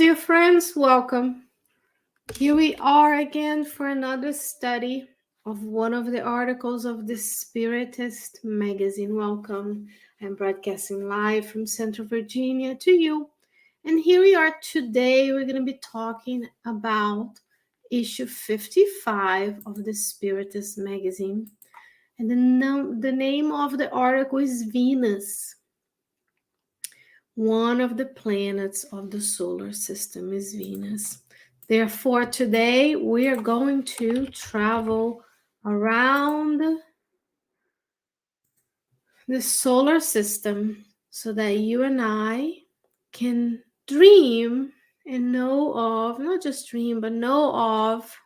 dear friends, welcome. Here we are again for another study of one of the articles of the Spiritist magazine. Welcome. I'm broadcasting live from Central Virginia to you. And here we are today. We're going to be talking about issue 55 of the Spiritist magazine. And the name of the article is Venus. One of the planets of the solar system is Venus. Therefore, today we are going to travel around the solar system so that you and I can dream and know of, not just dream, but know of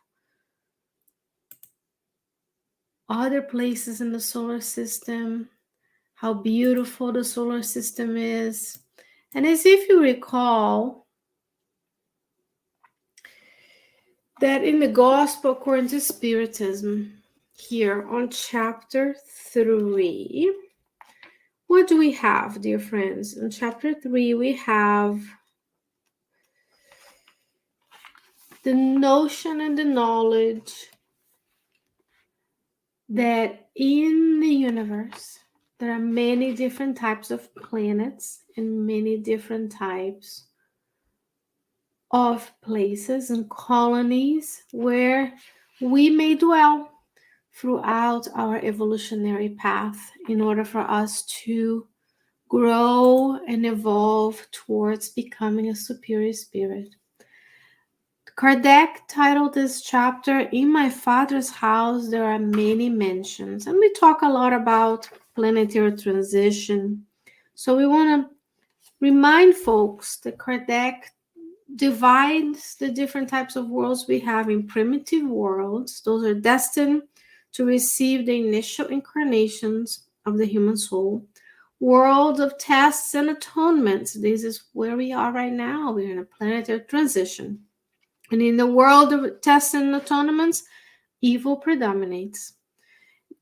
other places in the solar system, how beautiful the solar system is. And as if you recall, that in the Gospel according to Spiritism, here on chapter 3, what do we have, dear friends? In chapter 3, we have the notion and the knowledge that in the universe, there are many different types of planets and many different types of places and colonies where we may dwell throughout our evolutionary path in order for us to grow and evolve towards becoming a superior spirit. Kardec titled this chapter, "In My Father's House There Are Many Mansions," and we talk a lot about planetary transition. So we want to remind folks that Kardec divides the different types of worlds we have in primitive worlds. Those are destined to receive the initial incarnations of the human soul. Worlds of tests and atonements. This is where we are right now. We're in a planetary transition. And in the world of tests and atonements, evil predominates.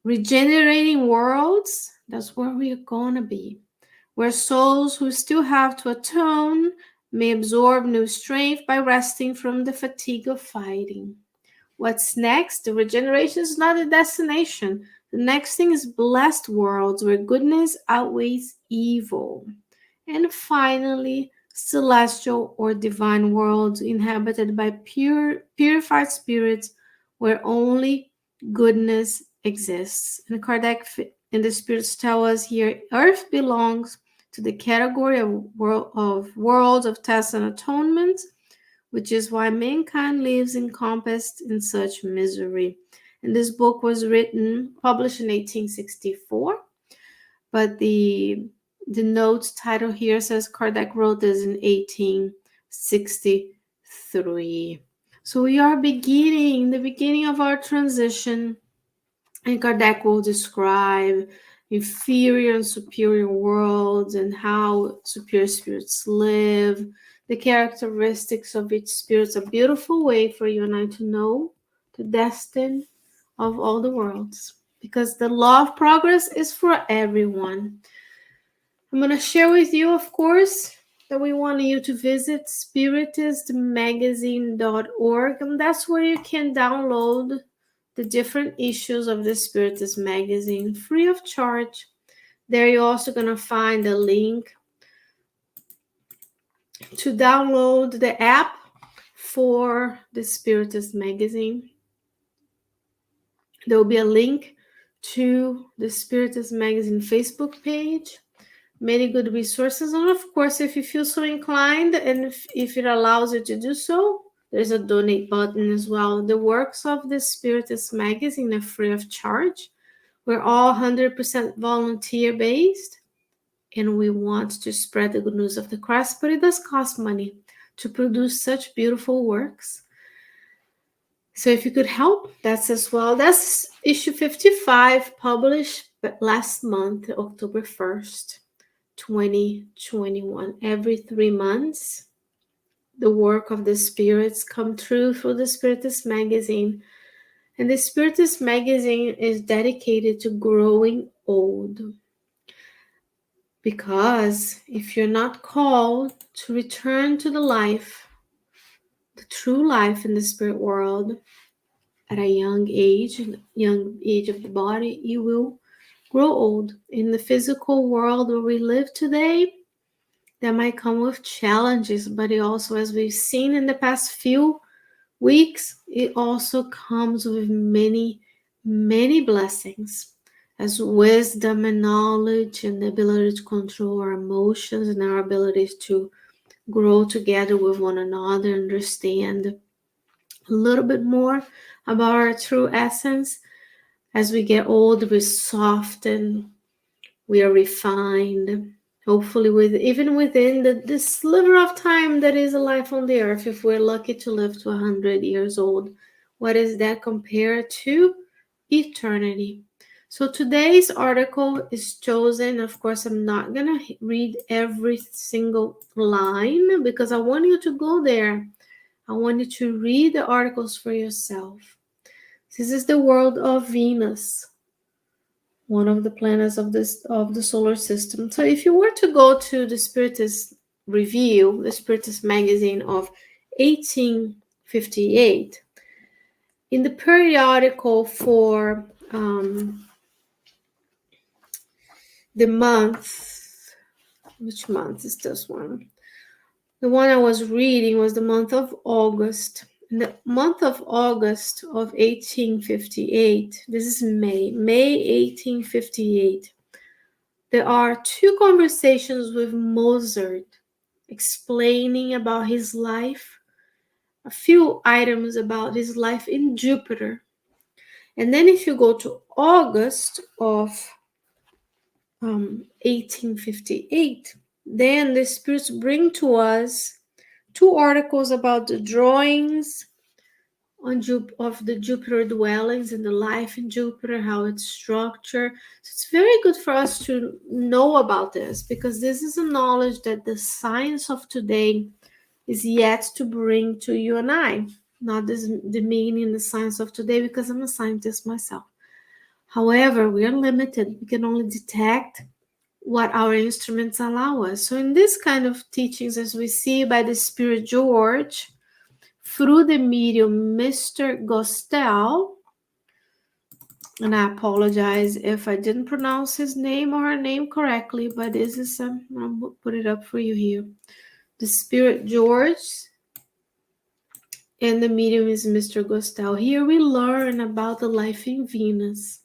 Regenerating worlds, that's where we're going to be. Where souls who still have to atone may absorb new strength by resting from the fatigue of fighting. What's next? The regeneration is not a destination. The next thing is blessed worlds where goodness outweighs evil. And finally, celestial or divine worlds inhabited by purified spirits where only goodness exists. And Kardec and the spirits tell us here, Earth belongs to the category of worlds of tests and atonements, which is why mankind lives encompassed in such misery. And this book was published in 1864, but the notes title here says Kardec wrote this in 1863. So we are the beginning of our transition, and Kardec will describe inferior and superior worlds and how superior spirits live, the characteristics of each spirit. A beautiful way for you and I to know the destiny of all the worlds, because the law of progress is for everyone. I'm going to share with you, of course, that we want you to visit spiritistmagazine.org, and that's where you can download the different issues of the Spiritist magazine free of charge. There you're also going to find a link to download the app for the Spiritist magazine. There will be a link to the Spiritist magazine Facebook page. Many good resources, and of course, if you feel so inclined and if it allows you to do so, there's a donate button as well. The works of the Spiritist magazine are free of charge. We're all 100% volunteer based, and we want to spread the good news of the Christ, but it does cost money to produce such beautiful works. So if you could help, that's as well. That's issue 55, published last month, October 1st, 2021. Every 3 months, the work of the spirits come through the Spiritist magazine. And the Spiritist magazine is dedicated to growing old. Because if you're not called to return to the life the true life in the spirit world at a young age of the body, you will grow old. In the physical world where we live today, that might come with challenges, but it also, as we've seen in the past few weeks, it also comes with many, many blessings, as wisdom and knowledge and the ability to control our emotions and our abilities to grow together with one another, understand a little bit more about our true essence. As we get older, we soften, we are refined. Hopefully, even within the sliver of time that is a life on the earth, if we're lucky to live to 100 years old, what is that compared to eternity? So today's article is chosen. Of course, I'm not going to read every single line because I want you to go there. I want you to read the articles for yourself. This is the world of Venus, one of the planets of the solar system. So if you were to go to the Spiritist Review, the Spiritist magazine of 1858, in the periodical for the month, which month is this one? The one I was reading was the month of August. In the month of August of 1858, this is May 1858, there are two conversations with Mozart explaining about his life, a few items about his life in Jupiter. And then if you go to August of 1858, then the spirits bring to us two articles about the drawings of the Jupiter dwellings and the life in Jupiter, how it's structured. So it's very good for us to know about this, because this is a knowledge that the science of today is yet to bring to you and I. Not this demeaning the science of today, because I'm a scientist myself. However, we are limited. We can only detect what our instruments allow us. So in this kind of teachings, as we see by the Spirit George, through the medium Mr. Gostel, and I apologize if I didn't pronounce his name or her name correctly, but this is I'll put it up for you here. The Spirit George and the medium is Mr. Gostel. Here we learn about the life in Venus.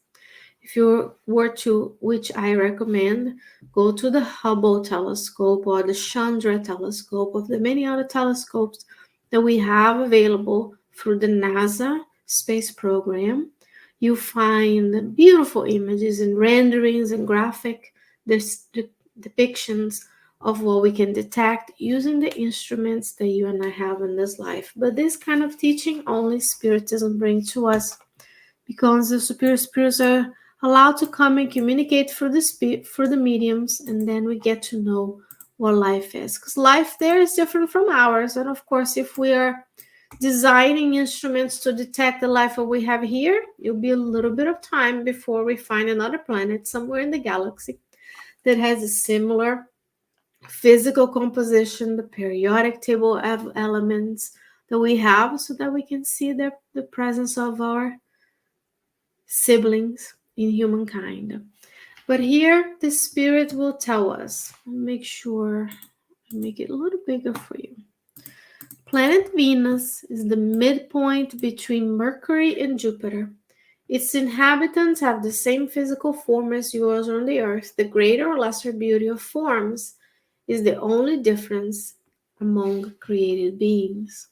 If you were to, which I recommend, go to the Hubble telescope or the Chandra telescope, of the many other telescopes that we have available through the NASA space program. You find beautiful images and renderings and graphic depictions of what we can detect using the instruments that you and I have in this life. But this kind of teaching only Spiritism brings to us, because the superior spirits are allowed to come and communicate through the mediums, and then we get to know what life is, because life there is different from ours. And of course, if we are designing instruments to detect the life that we have here, it'll be a little bit of time before we find another planet somewhere in the galaxy that has a similar physical composition, the periodic table of elements that we have, so that we can see the presence of our siblings in humankind. But here the Spirit will tell us. Make sure I make it a little bigger for you. Planet Venus is the midpoint between Mercury and Jupiter. Its inhabitants have the same physical form as yours on the Earth. The greater or lesser beauty of forms is the only difference among created beings.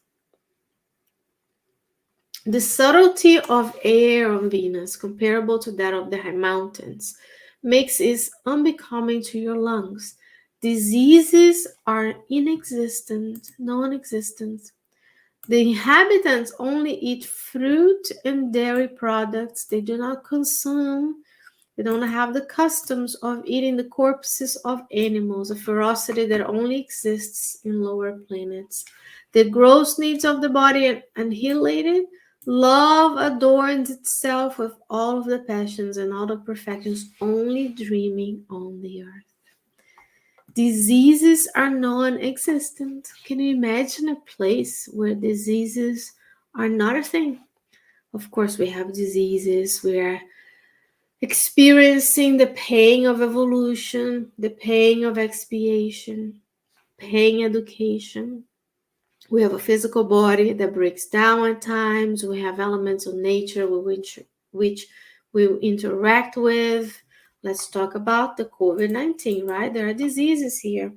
The subtlety of air on Venus, comparable to that of the high mountains, makes it unbecoming to your lungs. Diseases are non-existent. The inhabitants only eat fruit and dairy products. They do not consume. They don't have the customs of eating the corpses of animals, a ferocity that only exists in lower planets. The gross needs of the body annihilated. Love adorns itself with all of the passions and all the perfections, only dreaming on the earth. Diseases are non-existent. Can you imagine a place where diseases are not a thing? Of course, we have diseases. We are experiencing the pain of evolution, the pain of expiation, pain education. We have a physical body that breaks down at times. We have elements of nature which we interact with. Let's talk about the COVID-19, right? There are diseases here.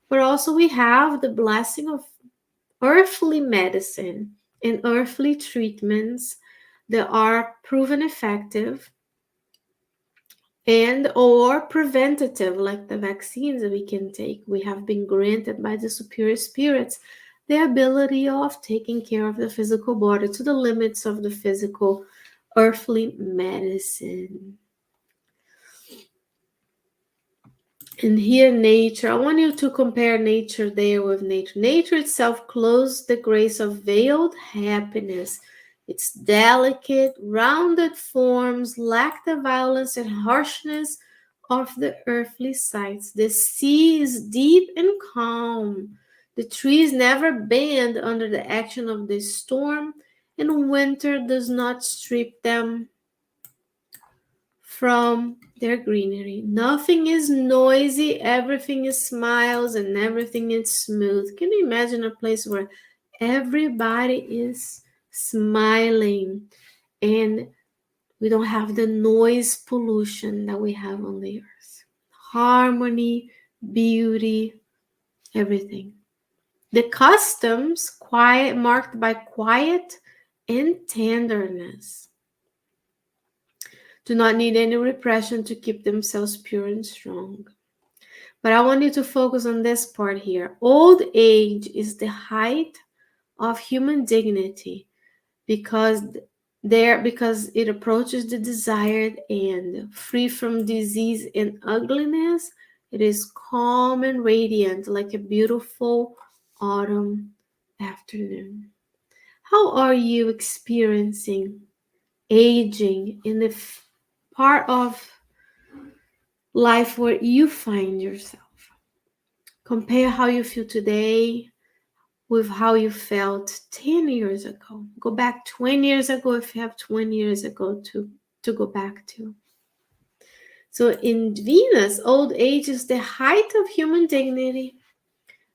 But also we have the blessing of earthly medicine and earthly treatments that are proven effective and or preventative, like the vaccines that we can take. We have been granted by the superior spirits the ability of taking care of the physical body to the limits of the physical earthly medicine. And here nature, I want you to compare nature there with nature. Nature itself clothes the grace of veiled happiness. Its delicate, rounded forms lack the violence and harshness of the earthly sights. The sea is deep and calm. The trees never bend under the action of the storm, and winter does not strip them from their greenery. Nothing is noisy, everything is smiles, and everything is smooth. Can you imagine a place where everybody is smiling and we don't have the noise pollution that we have on the earth? Harmony, beauty, everything. The customs, quiet, marked by quiet and tenderness, do not need any repression to keep themselves pure and strong. But I want you to focus on this part here. Old age is the height of human dignity because it approaches the desired end. Free from disease and ugliness, it is calm and radiant like a beautiful autumn afternoon. How are you experiencing aging in the part of life where you find yourself? Compare how you feel today with how you felt 10 years ago. Go back 20 years ago if you have 20 years ago to go back to. So in Venus, old age is the height of human dignity.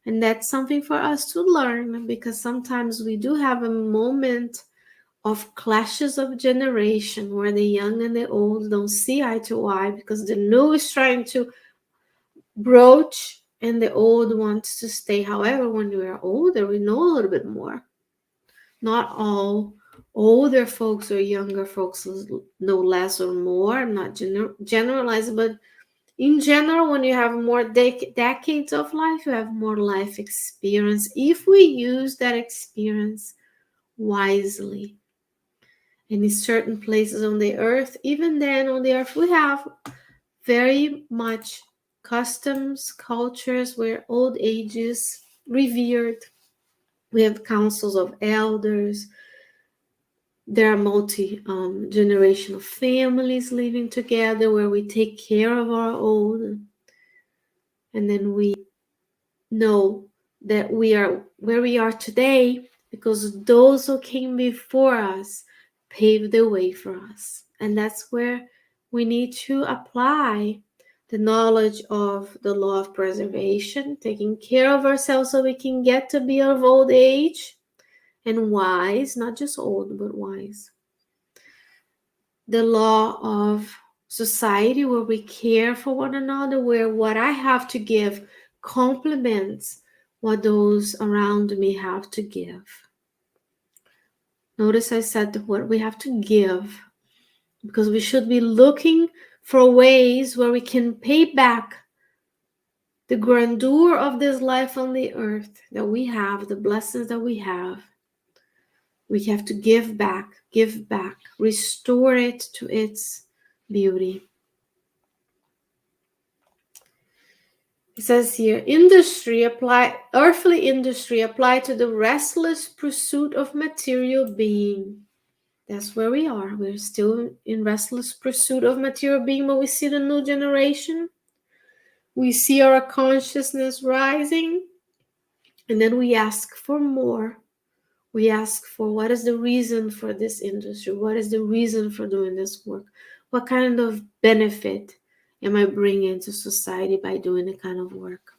And that's something for us to learn, because sometimes we do have a moment of clashes of generation where the young and the old don't see eye to eye because the new is trying to broach and the old wants to stay. However, when we are older, we know a little bit more. Not all older folks or younger folks know less or more. I'm not generalizing, but in general, when you have more decades of life, you have more life experience if we use that experience wisely. And in certain places on the earth, even then on the earth, we have very much customs, cultures where old age is revered. We have councils of elders. There are multi-generational families living together where we take care of our old. And then we know that we are where we are today because those who came before us paved the way for us. And that's where we need to apply the knowledge of the law of preservation, taking care of ourselves so we can get to be of old age and wise, not just old, but wise. The law of society, where we care for one another, where what I have to give complements what those around me have to give. Notice I said what we have to give, because we should be looking for ways where we can pay back the grandeur of this life on the earth that we have, the blessings that we have. We have to give back, restore it to its beauty. It says here, earthly industry applied to the restless pursuit of material being. That's where we are. We're still in restless pursuit of material being, but we see the new generation We see our consciousness rising, and then we ask for more. We ask for, what is the reason for this industry? What is the reason for doing this work? What kind of benefit am I bringing to society by doing the kind of work?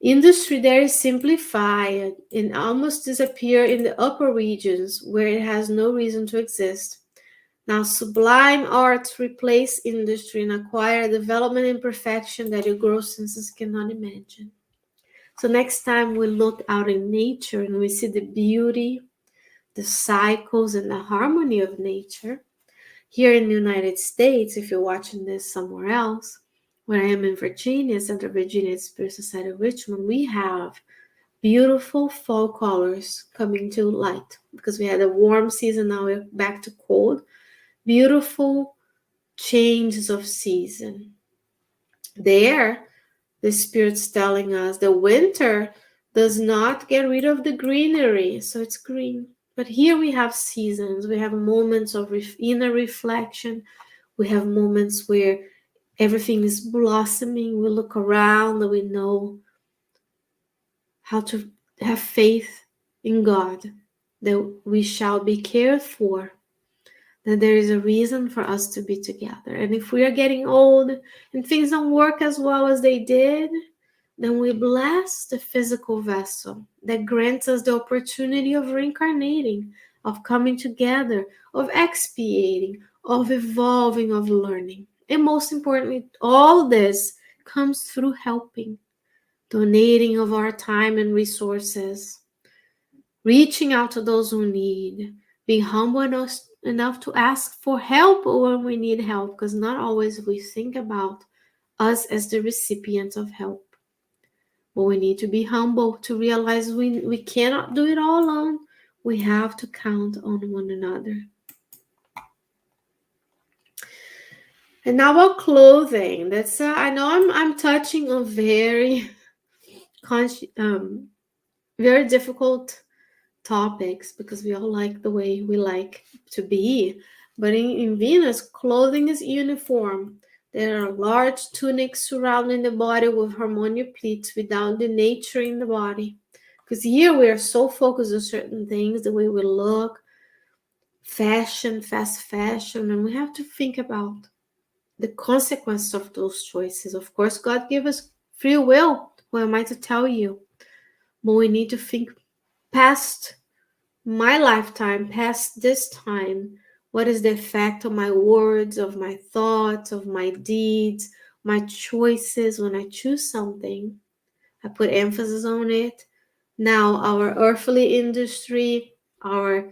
Industry there is simplified and almost disappear in the upper regions where it has no reason to exist. Now, sublime arts replace industry and acquire development and perfection that your gross senses cannot imagine. So next time we look out in nature and we see the beauty, the cycles, and the harmony of nature. Here in the United States, if you're watching this somewhere else, where I am in Virginia, Central Virginia Spirit Society of Richmond, we have beautiful fall colors coming to light because we had a warm season, now we're back to cold. Beautiful changes of season. There, the Spirit's telling us the winter does not get rid of the greenery, so it's green. But here we have seasons, we have moments of inner reflection, we have moments where everything is blossoming, we look around and we know how to have faith in God, that we shall be cared for, that there is a reason for us to be together. And if we are getting old and things don't work as well as they did, then we bless the physical vessel that grants us the opportunity of reincarnating, of coming together, of expiating, of evolving, of learning. And most importantly, all this comes through helping, donating of our time and resources, reaching out to those who need, being humble enough to ask for help when we need help, because not always we think about us as the recipients of help. But we need to be humble to realize we cannot do it all alone. We have to count on one another. And now about clothing. That's I know I'm touching on very very difficult topics because we all like the way we like to be. But in Venus, clothing is uniform. There are large tunics surrounding the body with harmonious pleats without denaturing the body. Because here we are so focused on certain things, the way we look, fashion, fast fashion, and we have to think about the consequences of those choices. Of course, God gave us free will. Who am I to tell you? But we need to think past my lifetime, past this time. What is the effect of my words, of my thoughts, of my deeds, my choices when I choose something? I put emphasis on it. Now, our earthly industry, our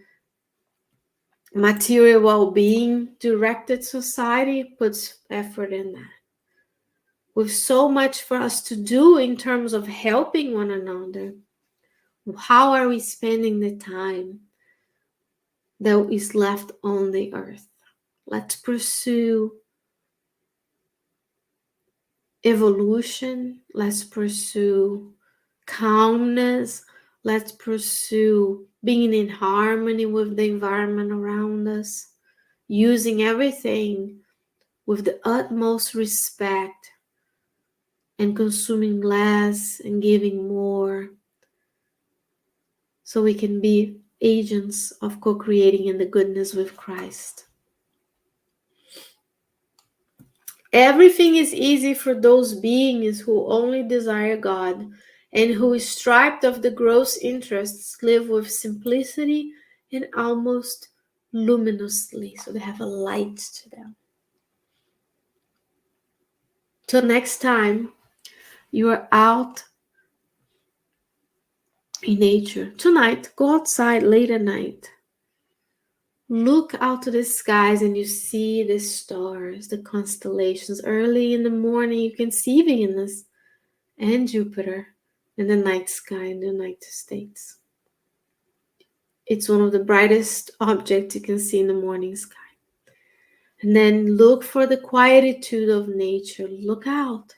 material well-being directed society puts effort in that. With so much for us to do in terms of helping one another, how are we spending the time that is left on the earth? Let's pursue evolution. Let's pursue calmness. Let's pursue being in harmony with the environment around us, using everything with the utmost respect and consuming less and giving more, so we can be agents of co-creating in the goodness with Christ. Everything is easy for those beings who only desire God and who, stripped of the gross interests, live with simplicity and almost luminously. So they have a light to them. Till next time, you are out in nature. Tonight, go outside late at night. Look out to the skies and you see the stars, the constellations. Early in the morning, you can see Venus and Jupiter in the night sky in the United States. It's one of the brightest objects you can see in the morning sky. And then look for the quietude of nature. Look out.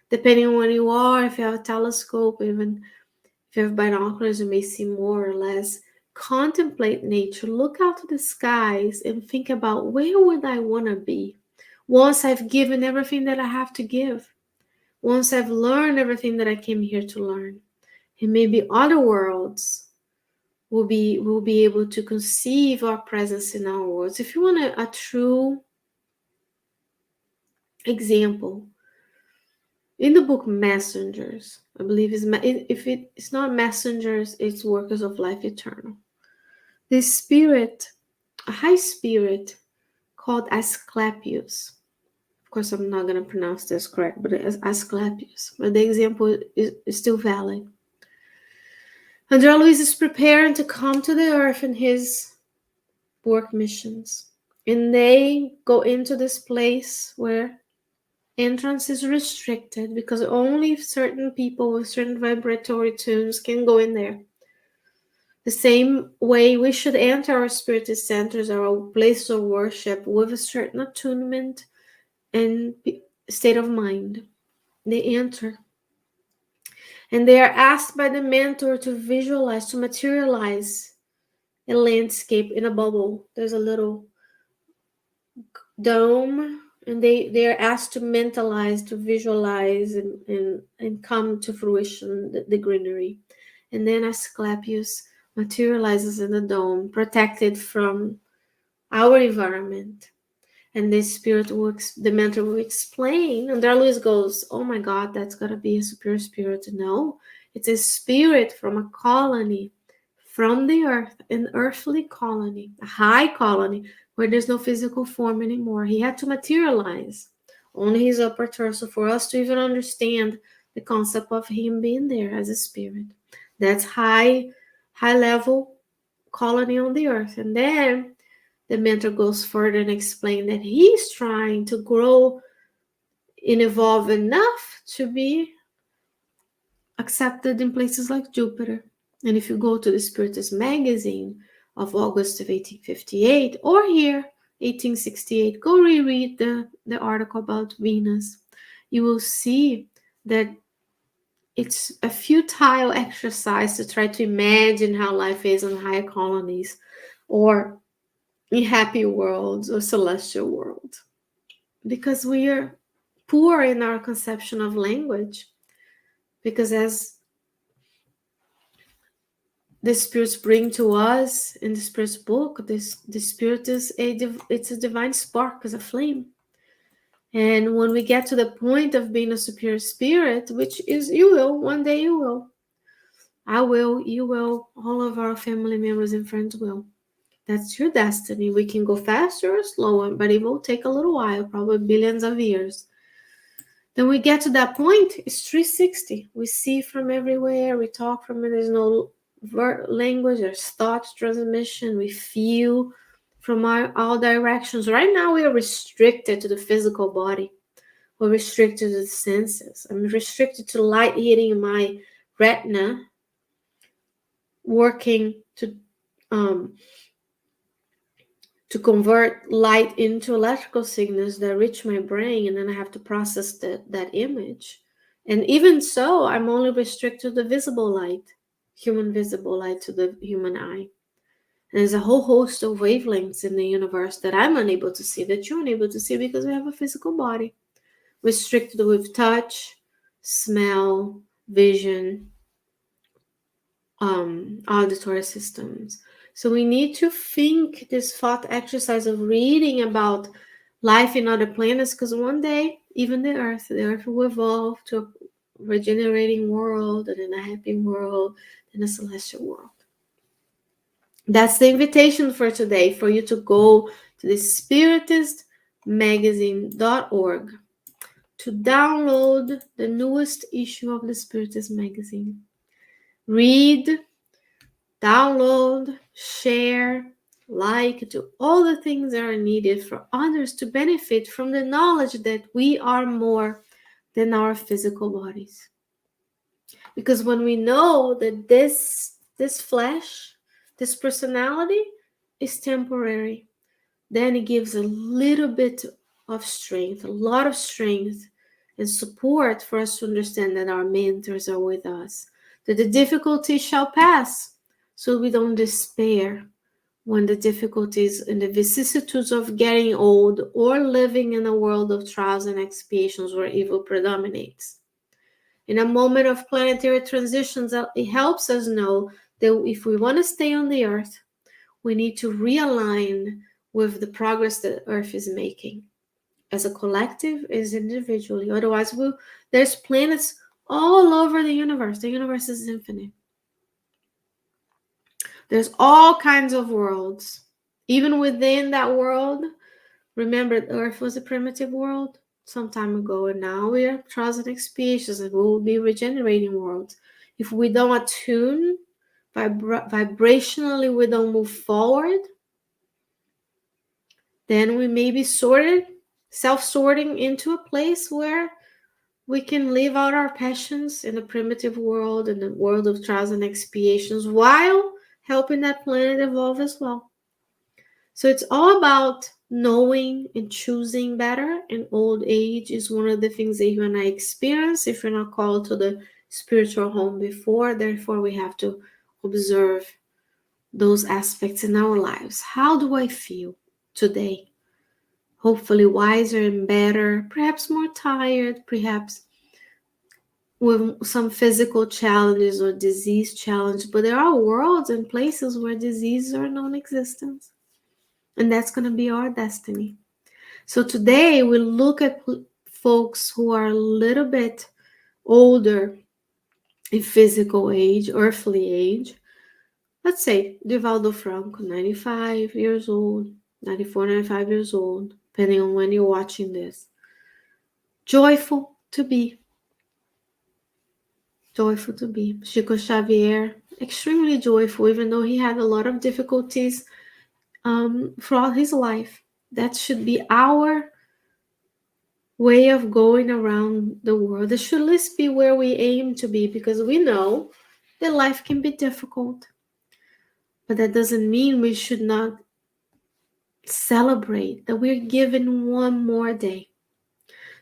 Depending on where you are, if you have a telescope, even if you have binoculars, you may see more or less. Contemplate nature. Look out to the skies and think about, where would I want to be once I've given everything that I have to give? once I've learned everything that I came here to learn, and maybe other worlds will be able to conceive our presence in our worlds. If you want a true example, in the book Messengers, I believe if it's not Messengers, it's Workers of Life Eternal. This spirit, a high spirit called Asclepius. Of course, I'm not going to pronounce this correct, but it's Asclepius. But the example is still valid. André Luiz is preparing to come to the earth in his work missions. And they go into this place where entrance is restricted because only certain people with certain vibratory tunes can go in there. The same way we should enter our spiritist centers, our place of worship, with a certain attunement and state of mind. They enter. And they are asked by the mentor to visualize, to materialize a landscape in a bubble. There's a little dome, and they are asked to mentalize, to visualize, and come to fruition the greenery. And then Asclepius materializes in the dome, protected from our environment. And the spirit works, the mentor will explain. And there Luis goes, oh my God, that's got to be a superior spirit. No, it's a spirit from a colony, from the earth, an earthly colony, a high colony, where there's no physical form anymore. He had to materialize only his upper torso for us to even understand the concept of him being there as a spirit. That's high level colony on the earth. And then the mentor goes further and explains that he's trying to grow and evolve enough to be accepted in places like Jupiter. And if you go to the Spiritist magazine of August of 1858, or here, 1868, go reread the article about Venus. You will see that it's a futile exercise to try to imagine how life is on higher colonies or in happy worlds or celestial world, because we are poor in our conception of language. Because as the spirits bring to us in the spirit's book, the spirit is it's a divine spark, it's a flame. And when we get to the point of being a superior spirit, which is you will, one day you will, I will, you will, all of our family members and friends will. That's your destiny. We can go faster or slower, but it will take a little while, probably billions of years. Then we get to that point, it's 360. We see from everywhere, we talk from it, there's no language, there's thought transmission, we feel from all directions. Right now we are restricted to the physical body. We're restricted to the senses. I'm restricted to light hitting my retina, working to convert light into electrical signals that reach my brain, and then I have to process that image. And even so, I'm only restricted to the visible light, human visible light to the human eye. And there's a whole host of wavelengths in the universe that I'm unable to see, that you're unable to see, because we have a physical body. Restricted with touch, smell, vision, auditory systems. So we need to think this thought exercise of reading about life in other planets, because one day, even the earth will evolve to a regenerating world, and then a happy world, and a celestial world. That's the invitation for today, for you to go to the spiritistmagazine.org to download the newest issue of the Spiritist magazine. Read, download, share, like, do all the things that are needed for others to benefit from the knowledge that we are more than our physical bodies. Because when we know that this flesh, this personality is temporary, then it gives a little bit of strength, a lot of strength and support for us to understand that our mentors are with us, that the difficulties shall pass, so we don't despair when the difficulties and the vicissitudes of getting old or living in a world of trials and expiations where evil predominates. In a moment of planetary transitions, it helps us know that if we want to stay on the earth, we need to realign with the progress that Earth is making as a collective, as individually. Otherwise, there's planets all over the universe. The universe is infinite. There's all kinds of worlds. Even within that world, remember, Earth was a primitive world some time ago, and now we are transiting species, and we will be regenerating worlds. If we don't attune vibrationally, we don't move forward, then we may be self-sorting into a place where we can live out our passions in the primitive world, in the world of trials and expiations, while helping that planet evolve as well. So it's all about knowing and choosing better, and old age is one of the things that you and I experience if you're not called to the spiritual home before. Therefore, we have to observe those aspects in our lives. How do I feel today? Hopefully wiser and better, perhaps more tired, perhaps with some physical challenges or disease challenge, but there are worlds and places where diseases are non-existent, and that's going to be our destiny. So today we look at folks who are a little bit older in physical age, earthly age. Let's say Divaldo Franco, 95 years old, 94, 95 years old, depending on when you're watching this. Joyful to be. Joyful to be. Chico Xavier, extremely joyful, even though he had a lot of difficulties throughout his life. That should be our way of going around the world. It should at least be where we aim to be, because we know that life can be difficult. But that doesn't mean we should not celebrate that we're given one more day.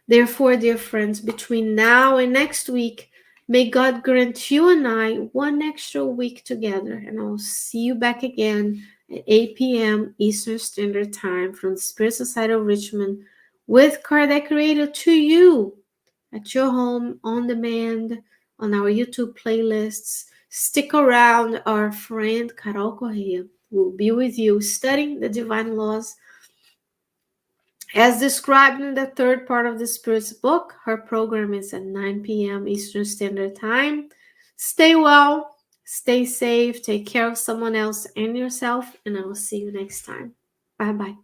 Therefore, dear friends, between now and next week, may God grant you and I one extra week together, and I'll see you back again at 8 p.m. Eastern Standard Time from the Spirit Society of Richmond with Kardec Radio to you at your home, on demand, on our YouTube playlists. Stick around. Our friend Carol Correa will be with you studying the divine laws as described in the third part of the Spirit's book. Her program is at 9 p.m. Eastern Standard Time. Stay well, stay safe, take care of someone else and yourself, and I will see you next time. Bye-bye.